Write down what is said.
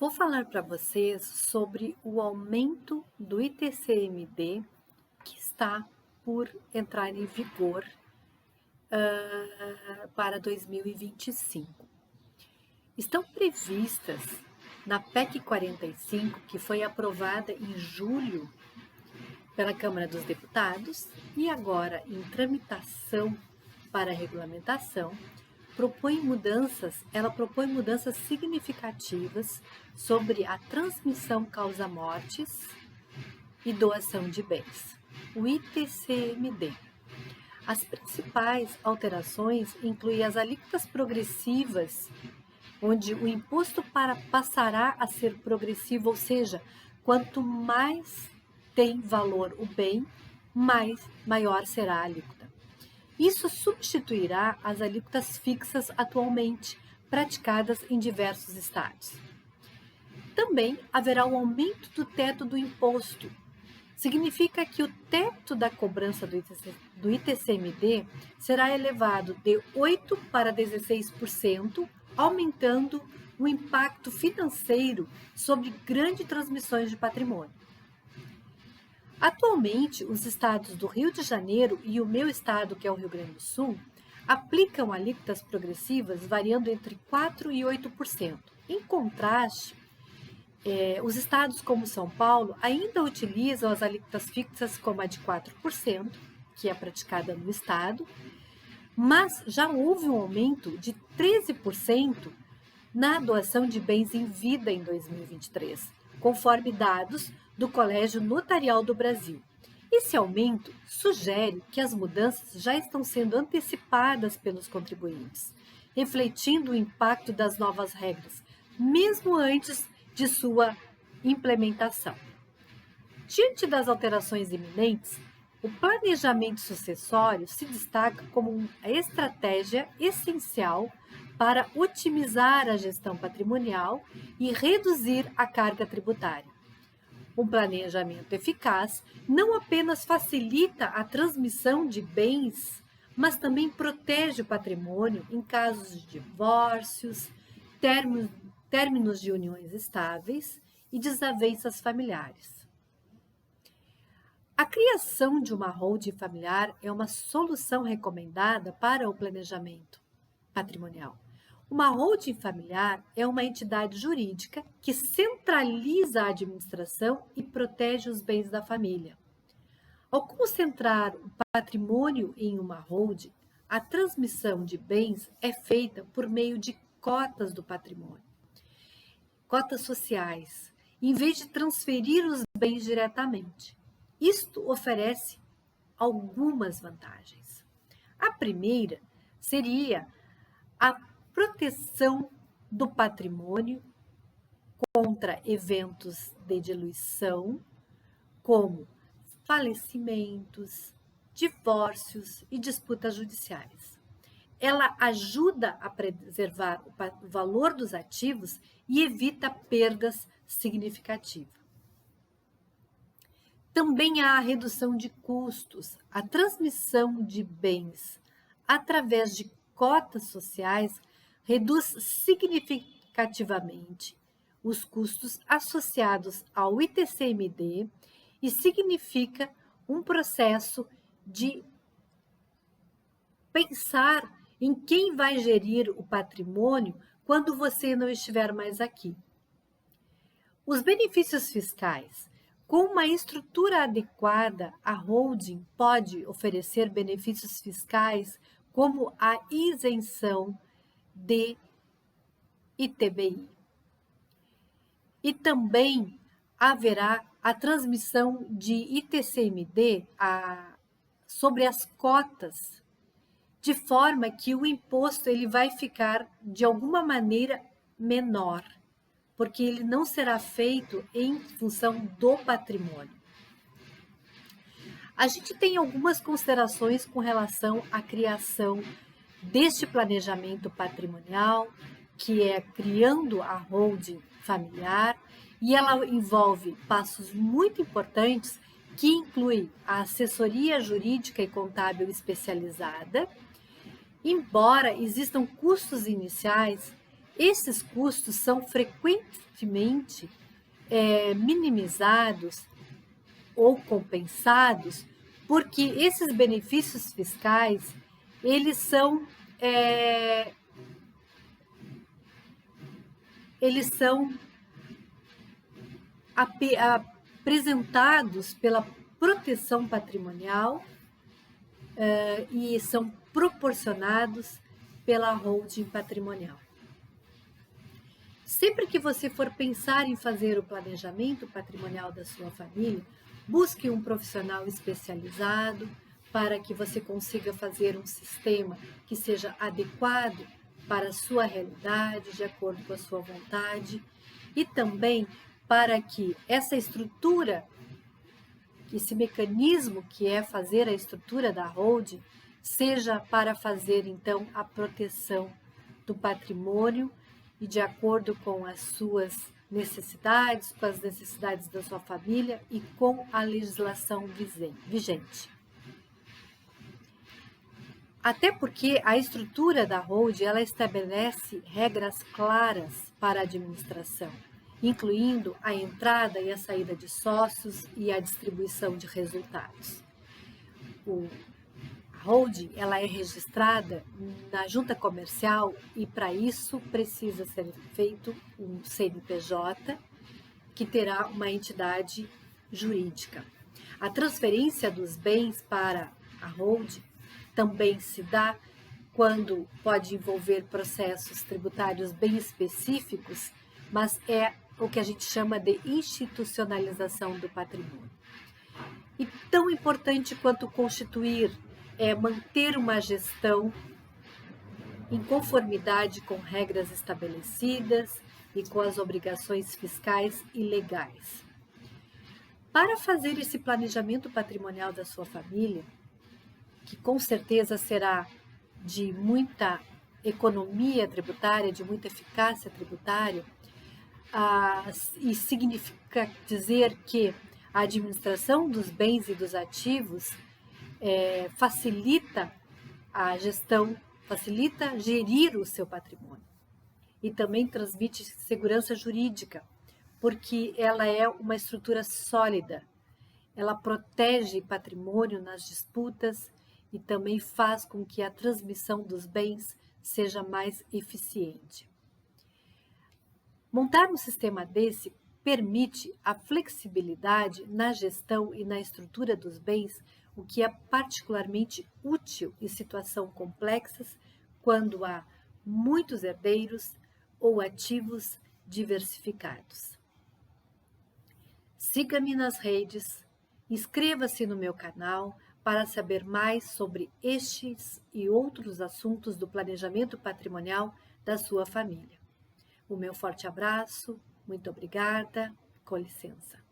Vou falar para vocês sobre o aumento do ITCMD que está por entrar em vigor para 2025. Estão previstas na PEC 45, que foi aprovada em julho pela Câmara dos Deputados e agora em tramitação para regulamentação, ela propõe mudanças significativas sobre a transmissão causa-mortes e doação de bens, o ITCMD. As principais alterações incluem as alíquotas progressivas, onde o imposto passará a ser progressivo, ou seja, quanto mais tem valor o bem, maior será a alíquota. Isso substituirá as alíquotas fixas atualmente praticadas em diversos estados. Também haverá um aumento do teto do imposto. Significa que o teto da cobrança do ITCMD será elevado de 8% para 16%, aumentando o impacto financeiro sobre grandes transmissões de patrimônio. Atualmente, os estados do Rio de Janeiro e o meu estado, que é o Rio Grande do Sul, aplicam alíquotas progressivas variando entre 4% e 8%. Em contraste, os estados como São Paulo ainda utilizam as alíquotas fixas como a de 4%, que é praticada no estado, mas já houve um aumento de 13% na doação de bens em vida em 2023, conforme dados do Colégio Notarial do Brasil. Esse aumento sugere que as mudanças já estão sendo antecipadas pelos contribuintes, refletindo o impacto das novas regras, mesmo antes de sua implementação. Diante das alterações iminentes, o planejamento sucessório se destaca como uma estratégia essencial para otimizar a gestão patrimonial e reduzir a carga tributária. Um planejamento eficaz não apenas facilita a transmissão de bens, mas também protege o patrimônio em casos de divórcios, términos de uniões estáveis e desavenças familiares. A criação de uma holding familiar é uma solução recomendada para o planejamento patrimonial. Uma holding familiar é uma entidade jurídica que centraliza a administração e protege os bens da família. Ao concentrar o patrimônio em uma holding, a transmissão de bens é feita por meio de cotas do patrimônio, cotas sociais, em vez de transferir os bens diretamente. Isto oferece algumas vantagens. A primeira seria a proteção do patrimônio contra eventos de diluição, como falecimentos, divórcios e disputas judiciais. Ela ajuda a preservar o valor dos ativos e evita perdas significativas. Também há a redução de custos, a transmissão de bens através de cotas sociais reduz significativamente os custos associados ao ITCMD e significa um processo de pensar em quem vai gerir o patrimônio quando você não estiver mais aqui. Os benefícios fiscais. Com uma estrutura adequada, a holding pode oferecer benefícios fiscais como a isenção de ITBI. E também haverá a transmissão de ITCMD sobre as cotas, de forma que o imposto ele vai ficar, de alguma maneira, menor, porque ele não será feito em função do patrimônio. A gente tem algumas considerações com relação à criação deste planejamento patrimonial, que é criando a holding familiar, e ela envolve passos muito importantes, que inclui a assessoria jurídica e contábil especializada. Embora existam custos iniciais, Esses custos são frequentemente minimizados ou compensados, porque esses benefícios fiscais, eles são apresentados pela proteção patrimonial e são proporcionados pela holding patrimonial. Sempre que você for pensar em fazer o planejamento patrimonial da sua família, busque um profissional especializado para que você consiga fazer um sistema que seja adequado para a sua realidade, de acordo com a sua vontade, e também para que essa estrutura, esse mecanismo que é fazer a estrutura da holding, seja para fazer então a proteção do patrimônio e de acordo com as suas necessidades, com as necessidades da sua família e com a legislação vigente. Até porque a estrutura da holding, ela estabelece regras claras para a administração, incluindo a entrada e a saída de sócios e a distribuição de resultados. A holding, ela é registrada na junta comercial e para isso precisa ser feito um CNPJ que terá uma entidade jurídica. A transferência dos bens para a holding também se dá quando pode envolver processos tributários bem específicos, mas é o que a gente chama de institucionalização do patrimônio. E tão importante quanto constituir é manter uma gestão em conformidade com regras estabelecidas e com as obrigações fiscais e legais. Para fazer esse planejamento patrimonial da sua família, que com certeza será de muita economia tributária, de muita eficácia tributária, e significa dizer que a administração dos bens e dos ativos facilita a gestão, facilita gerir o seu patrimônio. E também transmite segurança jurídica, porque ela é uma estrutura sólida, ela protege patrimônio nas disputas e também faz com que a transmissão dos bens seja mais eficiente. Montar um sistema desse permite a flexibilidade na gestão e na estrutura dos bens, o que é particularmente útil em situações complexas quando há muitos herdeiros ou ativos diversificados. Siga-me nas redes, inscreva-se no meu canal para saber mais sobre estes e outros assuntos do planejamento patrimonial da sua família. O meu forte abraço, muito obrigada, com licença.